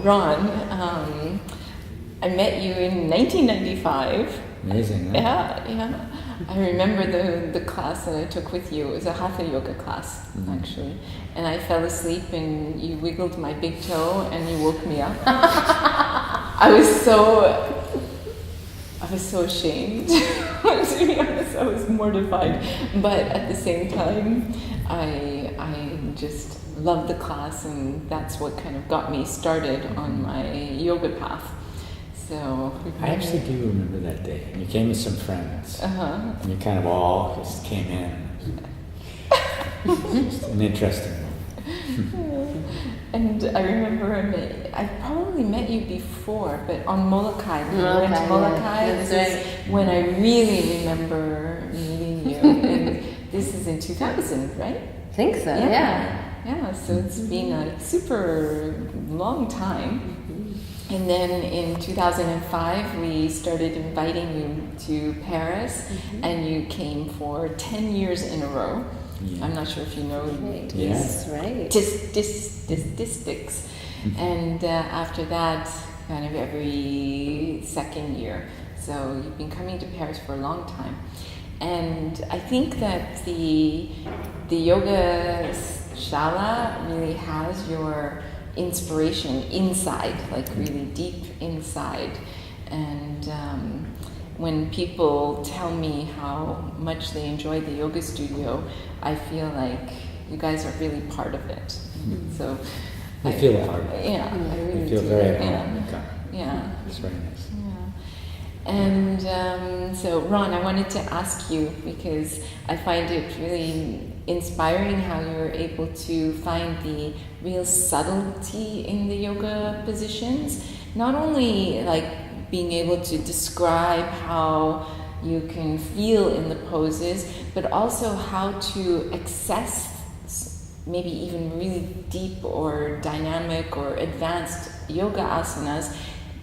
Ron, I met you in 1995. Amazing, huh? Yeah. I remember the class that I took with you. It was a Hatha yoga class, actually. And I fell asleep and you wiggled my big toe and you woke me up. I was so ashamed. To be honest, I was mortified. But at the same time, I just loved the class, and that's what kind of got me started on my yoga path. So I actually do remember that day. You came with some friends. And you kind of all just came in. Just an interesting one. And I remember I probably met you before, but on Molokai. We went to Molokai. Yeah. This is when I really remember meeting you. And this is in 2000, right? I think so, yeah. Yeah, so it's been a super long time. And then in 2005, we started inviting you to Paris, and you came for 10 years in a row. Yeah. I'm not sure if you know Yes, right. statistics. And after that, kind of every second year. So you've been coming to Paris for a long time. And I think that the yoga shala really has your inspiration inside, like really deep inside. And when people tell me how much they enjoy the yoga studio, I feel like you guys are really part of it. So I feel a part of it. Yeah, I really feel do. very at home. Yeah. It's very nice. Yeah. And so Ron, I wanted to ask you, because I find it really inspiring how you're able to find the real subtlety in the yoga positions. Not only like being able to describe how you can feel in the poses, but also how to access maybe even really deep or dynamic or advanced yoga asanas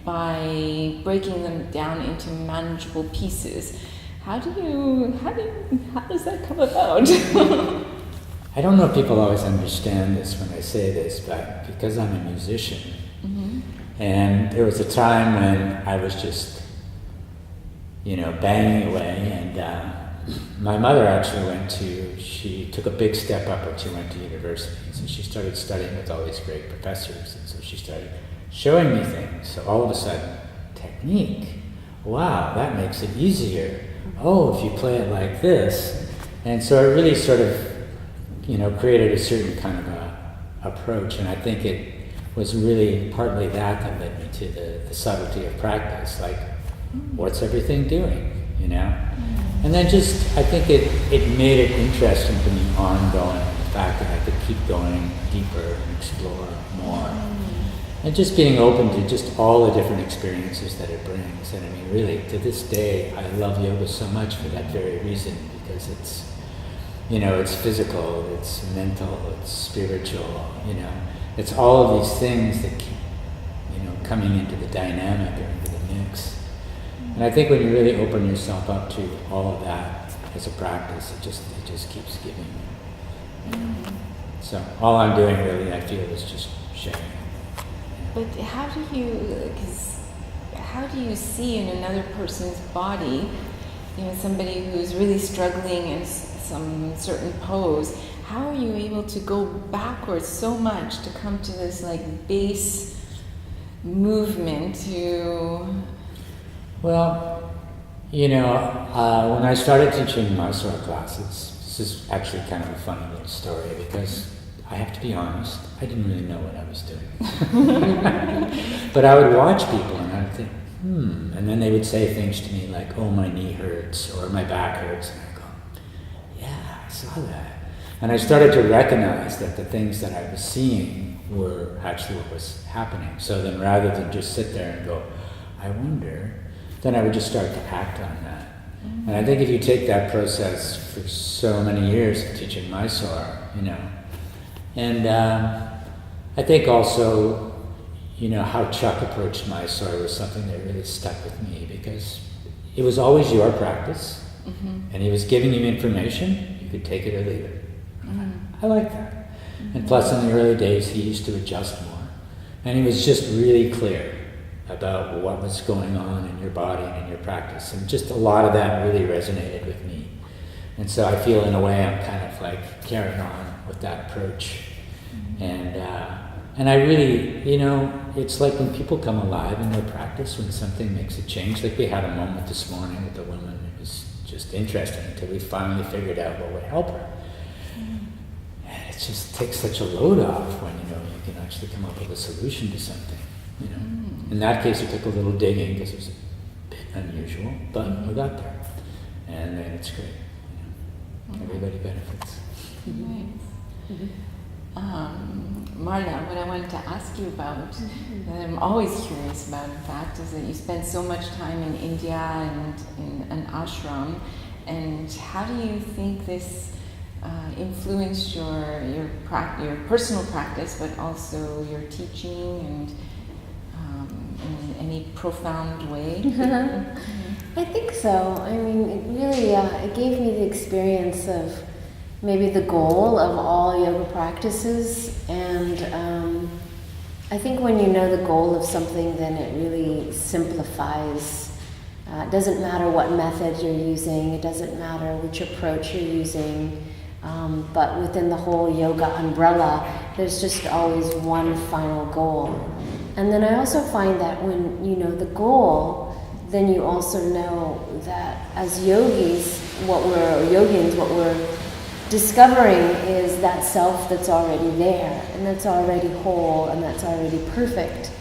by breaking them down into manageable pieces. How does that come about? I don't know if people always understand this when I say this, but because I'm a musician, and there was a time when I was just, banging away, and my mother actually she took a big step up when she went to university, and so she started studying with all these great professors, and so she started showing me things. So all of a sudden, technique, wow, that makes it easier. Oh, if you play it like this. And so it really sort of, created a certain kind of approach, and I think it was really partly that led me to the subtlety of practice, like, what's everything doing, And then I think it made it interesting to me ongoing, the fact that I could keep going deeper and explore more. And just being open to just all the different experiences that it brings. And I mean, really, to this day, I love yoga so much for that very reason, because it's, it's physical, it's mental, it's spiritual, It's all of these things that keep, coming into the dynamic or into the mix. And I think when you really open yourself up to all of that as a practice, it just keeps giving. So all I'm doing really, I feel, is just sharing. But how do you see in another person's body, somebody who's really struggling in some certain pose, how are you able to go backwards so much to come to this like base movement to... Well, when I started teaching Mysore classes, this is actually kind of a funny little story, because I have to be honest, I didn't really know what I was doing. But I would watch people and I would think, and then they would say things to me like, oh, my knee hurts, or my back hurts, and I go, yeah, I saw that. And I started to recognize that the things that I was seeing were actually what was happening. So then rather than just sit there and go, I wonder, then I would just start to act on that. And I think if you take that process for so many years of teaching Mysore, and I think also, how Chuck approached Mysore was something that really stuck with me, because it was always your practice, and he was giving you information, you could take it or leave it. I like that. And plus in the early days, he used to adjust more. And he was just really clear about what was going on in your body and in your practice. And just a lot of that really resonated with me. And so I feel in a way I'm kind of like carrying on with that approach. And I really, it's like when people come alive in their practice, when something makes a change. Like we had a moment this morning with a woman. It was just interesting until we finally figured out what would help her. And it just takes such a load off when, you can actually come up with a solution to something, In that case, it took a little digging because it was a bit unusual, but we got there. And then it's great. Everybody benefits. Marla, what I wanted to ask you about, that I'm always curious about, in fact, is that you spent so much time in India and in an ashram, and how do you think this influenced your personal practice, but also your teaching, and in any profound way? I think so. I mean, it really it gave me the experience of maybe the goal of all yoga practices, and I think when you know the goal of something, then it really simplifies. It doesn't matter what method you're using, it doesn't matter which approach you're using, but within the whole yoga umbrella, there's just always one final goal. And then I also find that when you know the goal, then you also know that as yogis, what we're discovering is that self that's already there, and that's already whole, and that's already perfect.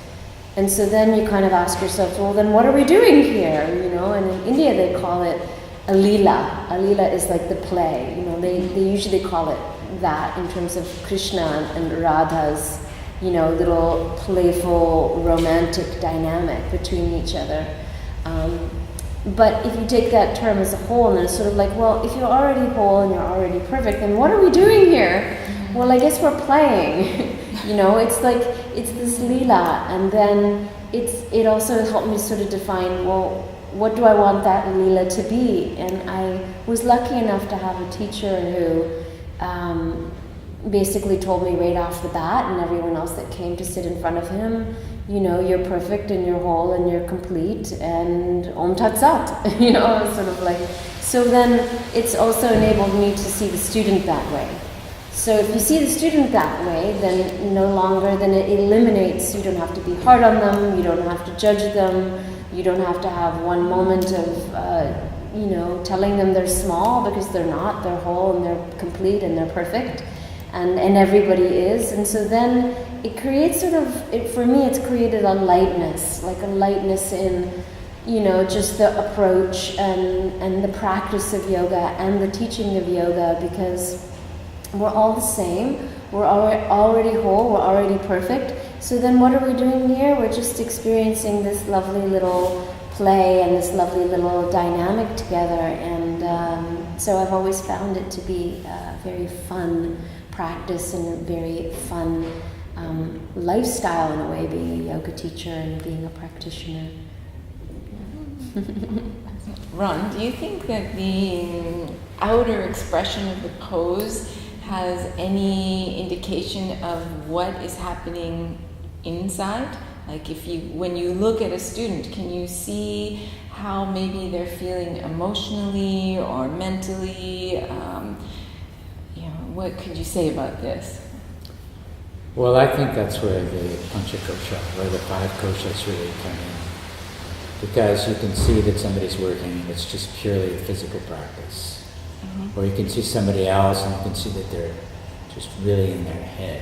And so then you kind of ask yourself, well, then what are we doing here? And in India they call it a Leela. A Leela is like the play. They usually call it that in terms of Krishna and Radha's, little playful romantic dynamic between each other. But if you take that term as a whole, and it's sort of like, well, if you're already whole and you're already perfect, then what are we doing here? Well, I guess we're playing. It's like, it's this Leela, and then it also helped me sort of define, well, what do I want that Leela to be? And I was lucky enough to have a teacher who basically told me right off the bat, and everyone else that came to sit in front of him, you're perfect and you're whole and you're complete, and Om Tat Sat, sort of like. So then it's also enabled me to see the student that way. So if you see the student that way, then no longer, then it eliminates, you don't have to be hard on them, you don't have to judge them, you don't have to have one moment of, telling them they're small, because they're not, they're whole and they're complete and they're perfect. And everybody is, and so then it creates for me it's created a lightness, like a lightness in, just the approach and the practice of yoga and the teaching of yoga, because we're all the same, we're already whole, we're already perfect, so then what are we doing here? We're just experiencing this lovely little play and this lovely little dynamic together, and so I've always found it to be a very fun practice and a very fun lifestyle in a way, being a yoga teacher and being a practitioner. Ron, do you think that the outer expression of the pose has any indication of what is happening inside? Like when you look at a student, can you see how maybe they're feeling emotionally or mentally? What could you say about this? Well, I think that's where the Pancha Kosha, where the 5 koshas really come in. Because you can see that somebody's working and it's just purely a physical practice. Or you can see somebody else and you can see that they're just really in their head,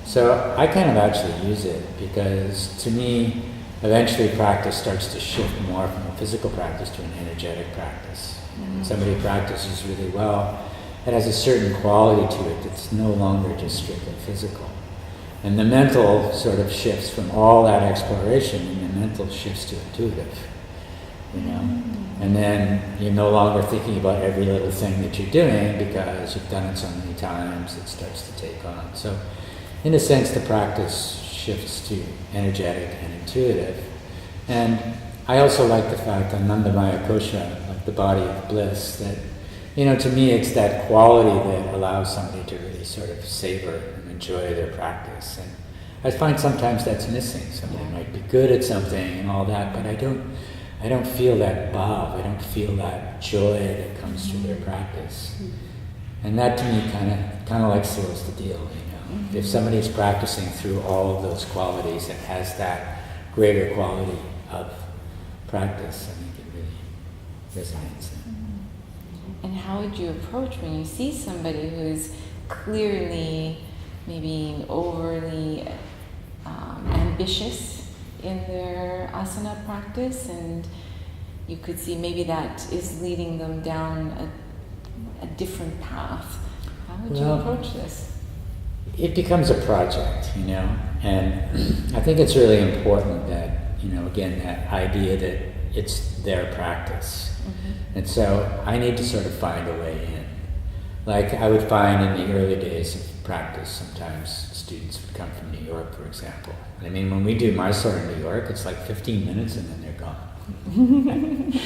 So I kind of actually use it because to me, eventually practice starts to shift more from a physical practice to an energetic practice. When somebody practices really well, it has a certain quality to it that's no longer just strictly physical. And the mental sort of shifts from all that exploration, and the mental shifts to intuitive, And then you're no longer thinking about every little thing that you're doing because you've done it so many times, it starts to take on. So in a sense, the practice shifts to energetic and intuitive. And I also like the fact on Nandamaya Kosha, like the body of bliss, that to me it's that quality that allows somebody to really sort of savor and enjoy their practice. And I find sometimes that's missing. Somebody might be good at something and all that, but I don't feel that bhav, I don't feel that joy that comes through their practice. And that to me kind of like seals the deal, If somebody's practicing through all of those qualities and has that greater quality of practice, I think it really resonates. And how would you approach when you see somebody who's clearly maybe overly ambitious in their asana practice, and you could see maybe that is leading them down a different path? How would you approach this? It becomes a project, and I think it's really important that, again, that idea that it's their practice. And so I need to sort of find a way in. Like I would find in the early days of practice, sometimes students would come from New York, for example. I mean, when we do Mysore in New York, it's like 15 minutes and then they're gone.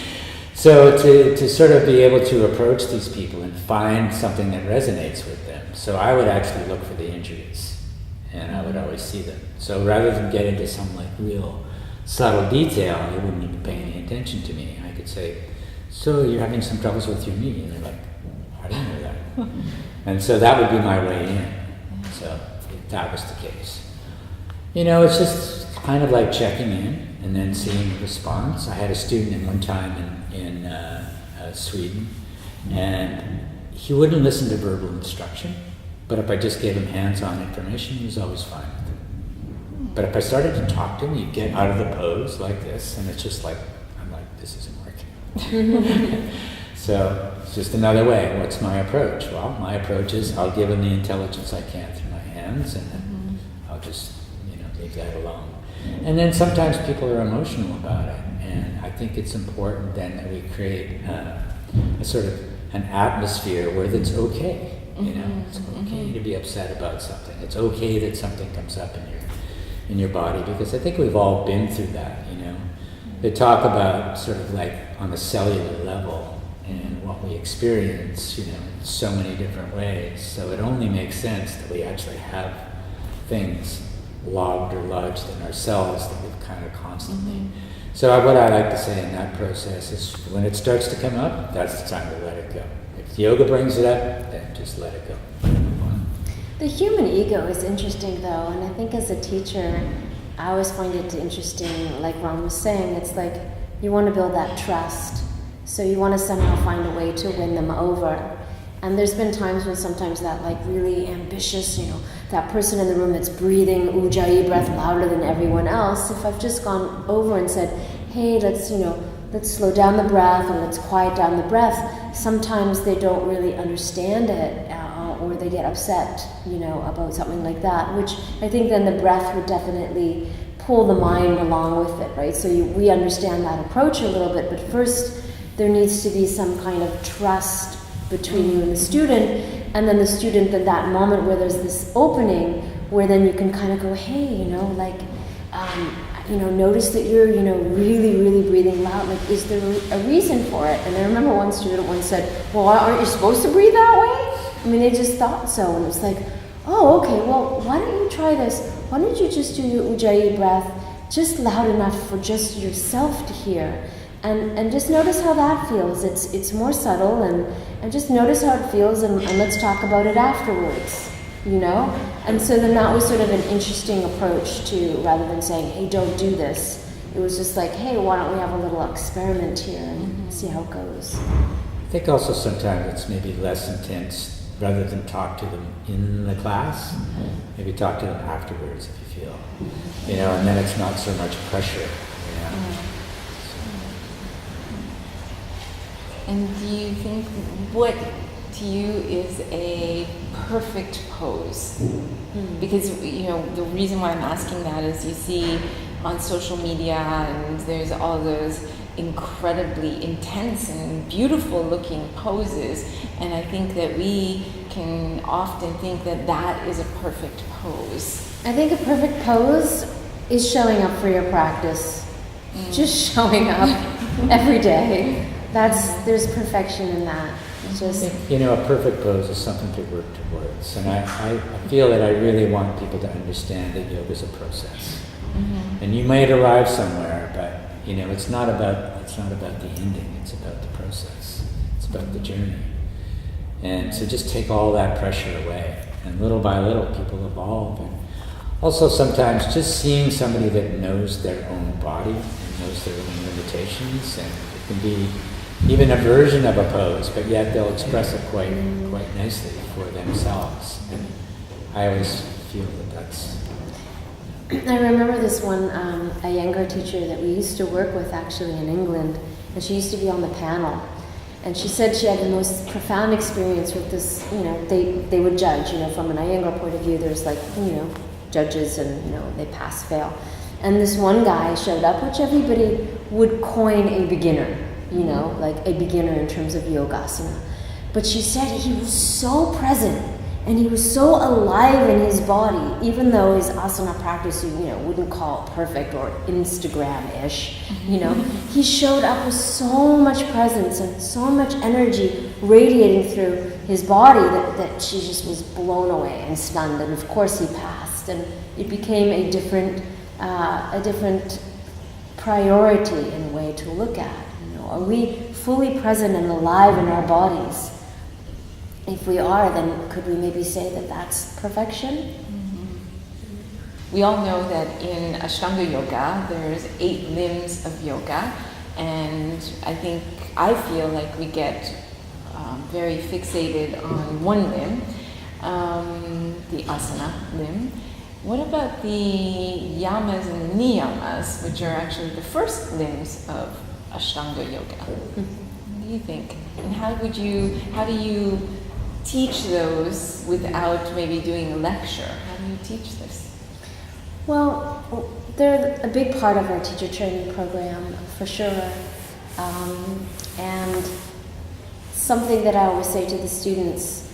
So to sort of be able to approach these people and find something that resonates with them. So I would actually look for the injuries, and I would always see them. So rather than get into some like real subtle detail, they wouldn't even pay any attention to me. I could say, so you're having some troubles with your knee? And they're like, how do you know that? And so that would be my way in. So if that was the case. It's just kind of like checking in and then seeing the response. I had a student in one time in Sweden, and he wouldn't listen to verbal instruction, but if I just gave him hands-on information, he was always fine with it. But if I started to talk to him, he'd get out of the pose like this, and it's just like, I'm like, this isn't working. So it's just another way. What's my approach? Well, my approach is I'll give him the intelligence I can through my hands, and then I'll just, leave that alone. And then sometimes people are emotional about it, and I think it's important then that we create a sort of an atmosphere where it's okay. It's okay to be upset about something. It's okay that something comes up in your body, because I think we've all been through that. They talk about sort of like on the cellular level and what we experience, in so many different ways. So it only makes sense that we actually have things logged or lodged in ourselves that we've kind of constantly. So what I like to say in that process is when it starts to come up, that's the time to let it go. If yoga brings it up, then just let it go. The human ego is interesting though, and I think as a teacher, I always find it interesting, like Ron was saying, it's like you want to build that trust. So you want to somehow find a way to win them over. And there's been times when sometimes that like really ambitious, that person in the room that's breathing ujjayi breath louder than everyone else, if I've just gone over and said, hey, let's slow down the breath or let's quiet down the breath, sometimes they don't really understand it or they get upset, about something like that, which I think then the breath would definitely pull the mind along with it, right? So we understand that approach a little bit, but first there needs to be some kind of trust between you and the student, and then the student in that moment where there's this opening where then you can kind of go, hey, notice that you're, really, really breathing loud. Like, is there a reason for it? And I remember one student once said, well, aren't you supposed to breathe that way? I mean, they just thought so. And it's like, oh, okay, well, why don't you try this? Why don't you just do your ujjayi breath just loud enough for just yourself to hear? And just notice how that feels. It's more subtle, and just notice how it feels, and let's talk about it afterwards, And so then that was sort of an interesting approach to, rather than saying, hey, don't do this. It was just like, hey, why don't we have a little experiment here and see how it goes. I think also sometimes it's maybe less intense rather than talk to them in the class. Maybe talk to them afterwards if you feel, and then it's not so much pressure. And do you think, what to you is a perfect pose? Because, the reason why I'm asking that is you see on social media and there's all those incredibly intense and beautiful looking poses, and I think that we can often think that that is a perfect pose. I think a perfect pose is showing up for your practice. Just showing up every day. There's perfection in that. Just A perfect pose is something to work towards, and I feel that I really want people to understand that yoga is a process. And you might arrive somewhere, but it's not about the ending. It's about the process. It's about the journey. And so just take all that pressure away, and little by little, people evolve. And also sometimes just seeing somebody that knows their own body and knows their own limitations, and it can be even a version of a pose, but yet they'll express it quite nicely for themselves. And I always feel that that's... I remember this one Iyengar teacher that we used to work with actually in England, and she used to be on the panel. And she said she had the most profound experience with this, they would judge, from an Iyengar point of view, there's judges and, they pass, fail. And this one guy showed up, which everybody would coin a beginner, like a beginner in terms of yogasana. But she said he was so present and he was so alive in his body, even though his asana practice, wouldn't call it perfect or Instagram-ish, he showed up with so much presence and so much energy radiating through his body that she just was blown away and stunned. And of course he passed, and it became a different priority in a way to look at. Are we fully present and alive in our bodies? If we are, then could we maybe say that that's perfection? We all know that in Ashtanga yoga, there's 8 limbs of yoga, and I feel like we get very fixated on one limb, the asana limb. What about the yamas and the niyamas, which are actually the first limbs of Ashtanga yoga? What do you think? And how do you teach those without maybe doing a lecture? How do you teach this? Well, they're a big part of our teacher training program, for sure. And something that I always say to the students,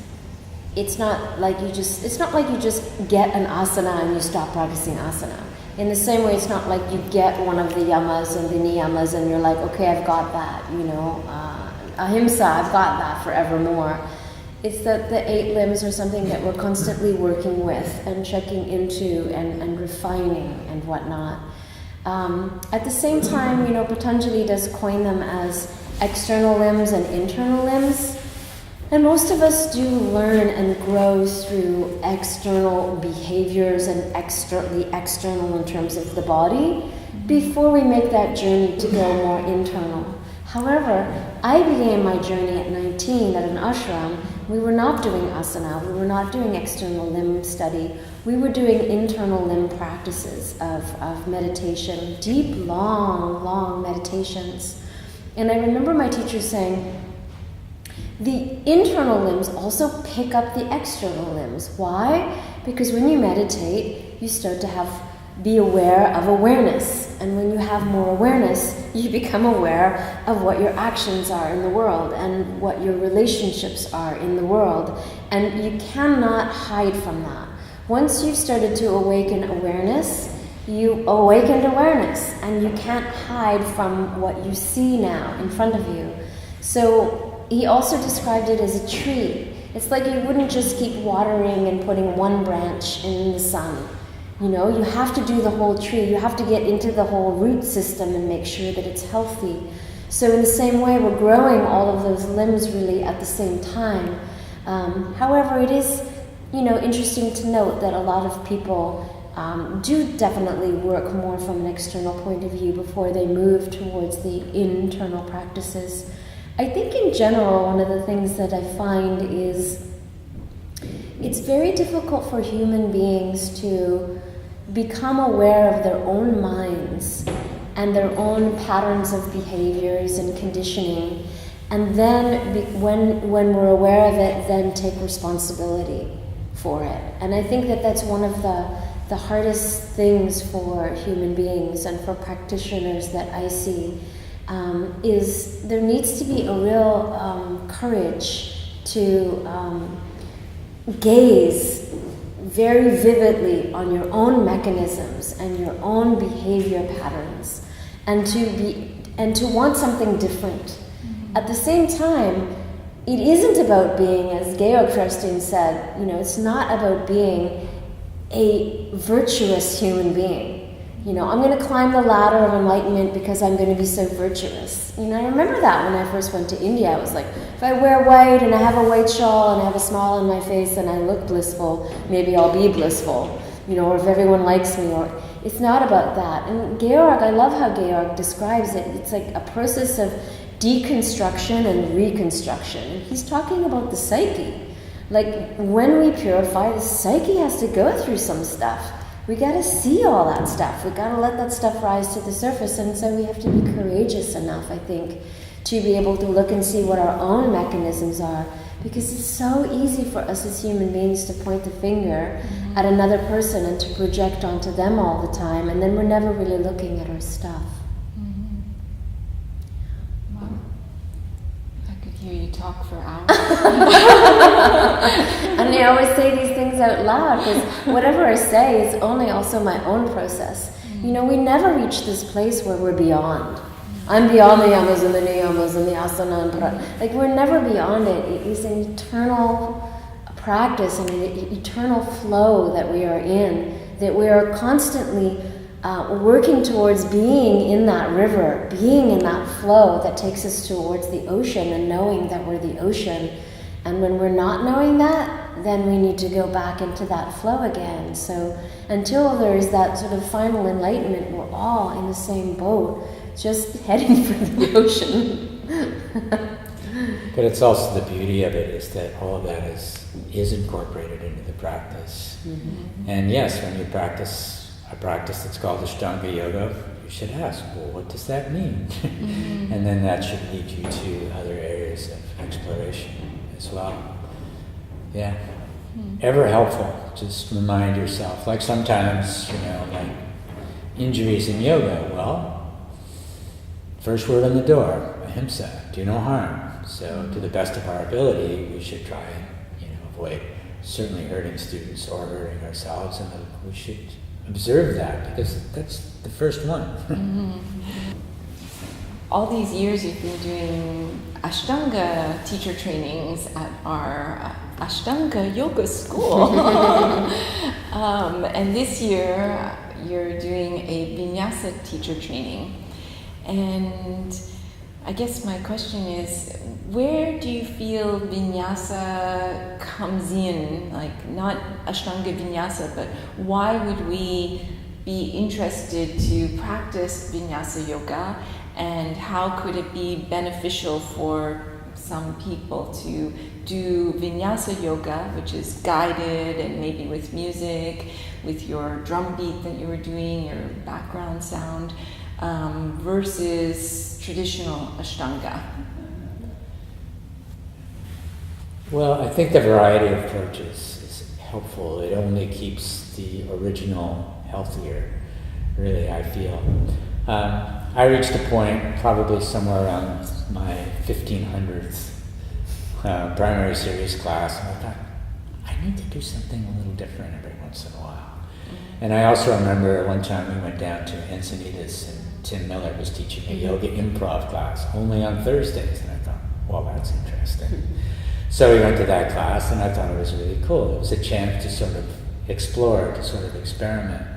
it's not like you just get an asana and you stop practicing asana. In the same way, it's not like you get one of the yamas and the niyamas and you're like, okay, I've got that, ahimsa, I've got that forevermore. It's that the 8 limbs are something that we're constantly working with and checking into and refining and whatnot. At the same time, Patanjali does coin them as external limbs and internal limbs. And most of us do learn and grow through external behaviors and the external in terms of the body before we make that journey to go more internal. However, I began my journey at 19 at an ashram. We were not doing asana, we were not doing external limb study. We were doing internal limb practices of meditation, deep, long meditations. And I remember my teacher saying, the internal limbs also pick up the external limbs. Why? Because when you meditate, you start to be aware of awareness. And when you have more awareness, you become aware of what your actions are in the world and what your relationships are in the world. And you cannot hide from that. Once you've started to awaken awareness, you awakened awareness, and you can't hide from what you see now in front of you. So he also described it as a tree. It's like you wouldn't just keep watering and putting one branch in the sun. You have to do the whole tree. You have to get into the whole root system and make sure that it's healthy. So in the same way, we're growing all of those limbs really at the same time. However, it is, interesting to note that a lot of people do definitely work more from an external point of view before they move towards the internal practices. I think in general, one of the things that I find is it's very difficult for human beings to become aware of their own minds and their own patterns of behaviors and conditioning, and then when we're aware of it, then take responsibility for it. And I think that that's one of the hardest things for human beings and for practitioners that I see, is there needs to be a real courage to gaze very vividly on your own mechanisms and your own behavior patterns, and to want something different. At the same time, it isn't about being, as Georg Kerstin said, it's not about being a virtuous human being. I'm going to climb the ladder of enlightenment because I'm going to be so virtuous. I remember that when I first went to India. I was like, if I wear white and I have a white shawl and I have a smile on my face and I look blissful, maybe I'll be blissful. Or if everyone likes me, or it's not about that. And Georg, I love how Georg describes it. It's like a process of deconstruction and reconstruction. And he's talking about the psyche. Like, when we purify, the psyche has to go through some stuff. We got to see all that stuff. We got to let that stuff rise to the surface. And so we have to be courageous enough, I think, to be able to look and see what our own mechanisms are. Because it's so easy for us as human beings to point the finger at another person and to project onto them all the time. And then we're never really looking at our stuff. Wow. I could hear you talk for hours. And I always say these things out loud because whatever I say is only also my own process. We never reach this place where we're beyond. I'm beyond the yamas and the niyamas and the asana and like, we're never beyond it. It is an eternal practice and an eternal flow that we are in, that we are constantly working towards being in that river, being in that flow that takes us towards the ocean and knowing that we're the ocean. And when we're not knowing that, then we need to go back into that flow again. So until there is that sort of final enlightenment, we're all in the same boat, just heading for the ocean. But it's also the beauty of it is that all of that is incorporated into the practice. And yes, when you practice a practice that's called Ashtanga yoga, you should ask, well, what does that mean? And then that should lead you to other areas of exploration as well. Yeah. Ever helpful. Just remind yourself. Like sometimes, like injuries in yoga, well, first word on the door, ahimsa, do no harm. So to the best of our ability, we should try and avoid certainly hurting students or hurting ourselves, and we should observe that because that's the first one. All these years you've been doing Ashtanga teacher trainings at our Ashtanga yoga school. And this year you're doing a vinyasa teacher training. And I guess my question is, where do you feel vinyasa comes in? Like, not Ashtanga vinyasa, but why would we be interested to practice vinyasa yoga? And how could it be beneficial for some people to do vinyasa yoga, which is guided and maybe with music, with your drum beat that you were doing, your background sound, versus traditional Ashtanga? Well, I think the variety of approaches is helpful. It only keeps the original healthier, really, I feel. I reached a point probably somewhere around my 1500th primary series class, and I thought, I need to do something a little different every once in a while. And I also remember one time we went down to Encinitas, and Tim Miller was teaching a yoga improv class only on Thursdays, and I thought, well, that's interesting. So we went to that class, and I thought it was really cool. It was a chance to sort of explore, to sort of experiment.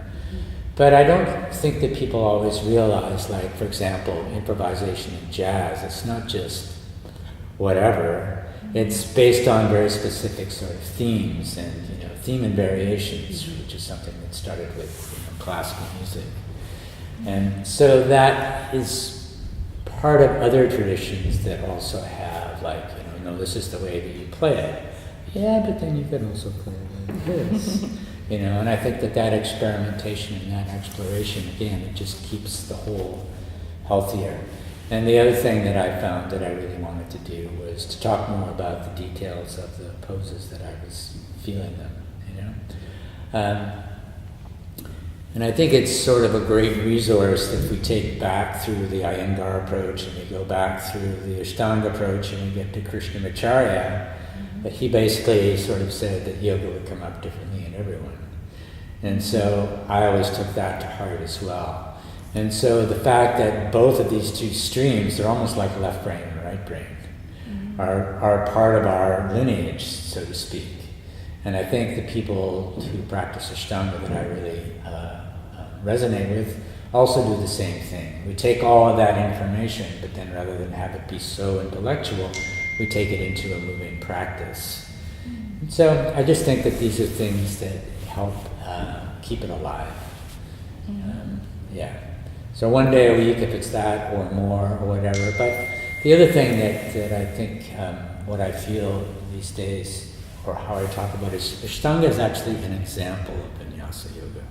But I don't think that people always realize, like, for example, improvisation in jazz, it's not just whatever. It's based on very specific sort of themes and, theme and variations, which is something that started with classical music. And so that is part of other traditions that also have, like, this is the way that you play it. Yeah, but then you can also play it like this. And I think that experimentation and that exploration, again, it just keeps the whole healthier. And the other thing that I found that I really wanted to do was to talk more about the details of the poses that I was feeling them, And I think it's sort of a great resource if we take back through the Iyengar approach and we go back through the Ashtanga approach and we get to Krishnamacharya. But he basically sort of said that yoga would come up differently in everyone. And so I always took that to heart as well. And so the fact that both of these two streams, they're almost like left brain and right brain. are part of our lineage, so to speak. And I think the people who practice Ashtanga that I really resonate with also do the same thing. We take all of that information, but then rather than have it be so intellectual, we take it into a moving practice. And so I just think that these are things that help keep it alive. Yeah. So one day a week, if it's that or more or whatever. But the other thing that I think, what I feel these days, or how I talk about it, is Ashtanga is actually an example of vinyasa yoga.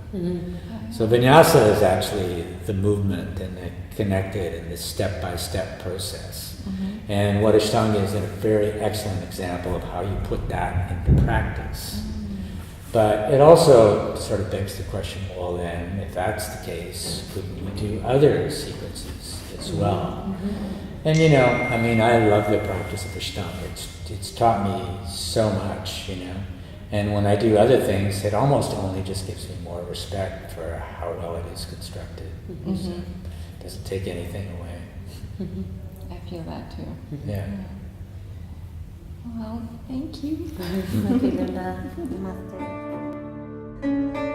So vinyasa is actually the movement and the connected and the step-by-step process. And what Ashtanga is a very excellent example of how you put that into practice. But it also sort of begs the question, well then, if that's the case, couldn't we do other sequences as well? And I mean, I love the practice of Ashtanga. It's taught me so much, And when I do other things, it almost only just gives me more respect for how well it is constructed. So it doesn't take anything away. I feel that too. Yeah. Well, thank you. Namaste.